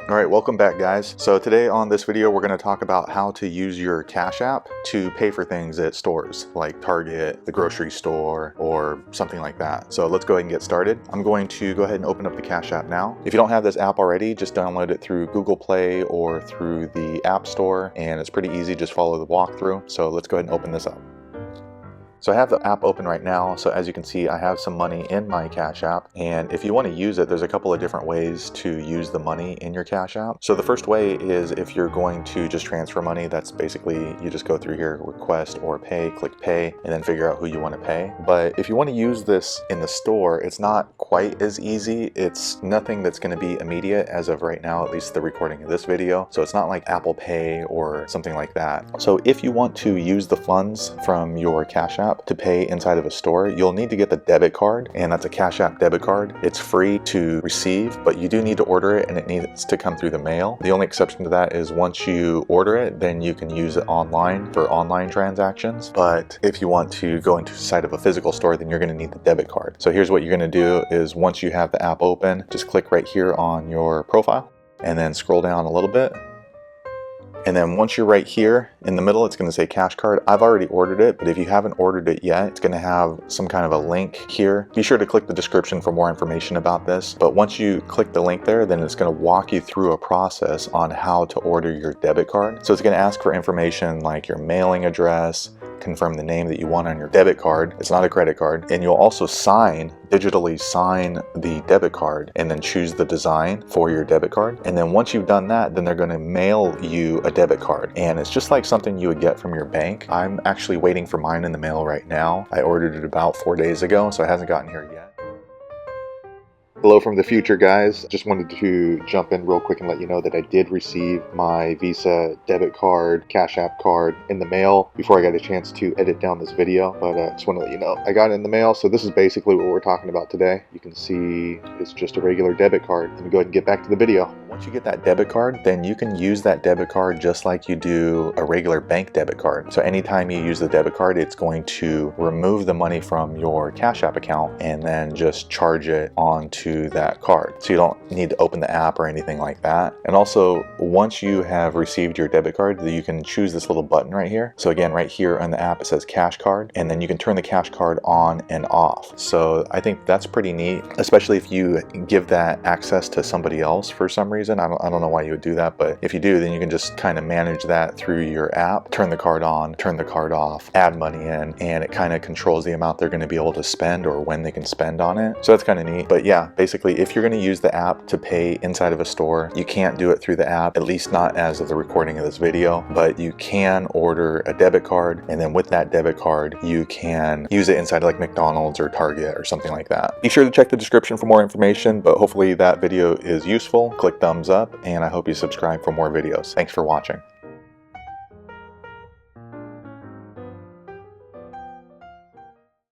Alright, welcome back guys. So today on this video we're going to talk about how to use your Cash App to pay for things at stores like Target, the grocery store, or something like that. So let's go ahead and get started. I'm going to go ahead and open up the Cash App now. If you don't have this app already, just download it through Google Play or through the App Store, and it's pretty easy, just follow the walkthrough. So let's go ahead and open this up. So I have the app open right now, so as you can see I have some money in my Cash App, and if you want to use it, there's a couple of different ways to use the money in your Cash App. So the first way is if you're going to just transfer money, that's basically you just go through here, request or pay, click pay, and then figure out who you want to pay. But if you want to use this in the store, it's not quite as easy. It's nothing that's going to be immediate as of right now, at least the recording of this video. So it's not like Apple Pay or something like that. So if you want to use the funds from your Cash App to pay inside of a store, you'll need to get the debit card, and that's a Cash App debit card. It's free to receive, but you do need to order it and it needs to come through the mail. The only exception to that is once you order it, then you can use it online for online transactions. But if you want to go inside of a physical store, then you're going to need the debit card. So here's what you're going to do is once you have the app open, just click right here on your profile and then scroll down a little bit. And then once you're right here in the middle, it's going to say Cash Card. I've already ordered it, but if you haven't ordered it yet, it's going to have some kind of a link here. Be sure to click the description for more information about this. But once you click the link there, then it's going to walk you through a process on how to order your debit card. So it's going to ask for information like your mailing address, confirm the name that you want on your debit card. It's not a credit card. And you'll also digitally sign the debit card and then choose the design for your debit card. And then once you've done that, then they're going to mail you a debit card. And it's just like something you would get from your bank. I'm actually waiting for mine in the mail right now. I ordered it about 4 days ago, so it hasn't gotten here yet. Hello from the future, guys. Just wanted to jump in real quick and let you know that I did receive my Visa debit card, Cash App card in the mail before I got a chance to edit down this video, but I just want to let you know I got it in the mail. So this is basically what we're talking about today. You can see it's just a regular debit card. Let me go ahead and get back to the video. Once you get that debit card, then you can use that debit card just like you do a regular bank debit card. So anytime you use the debit card, it's going to remove the money from your Cash App account and then just charge it onto that card. So you don't need to open the app or anything like that. And also, once you have received your debit card, you can choose this little button right here. So again, right here on the app, it says Cash Card, and then you can turn the Cash Card on and off. So I think that's pretty neat, especially if you give that access to somebody else for some reason. I don't know why you would do that, but if you do, then you can just kind of manage that through your app, turn the card on, turn the card off, add money in, and it kind of controls the amount they're going to be able to spend or when they can spend on it. So that's kind of neat. But yeah, basically, if you're going to use the app to pay inside of a store, you can't do it through the app, at least not as of the recording of this video, but you can order a debit card, and then with that debit card, you can use it inside like McDonald's or Target or something like that. Be sure to check the description for more information, but hopefully that video is useful. Click thumbs up, and I hope you subscribe for more videos. Thanks for watching.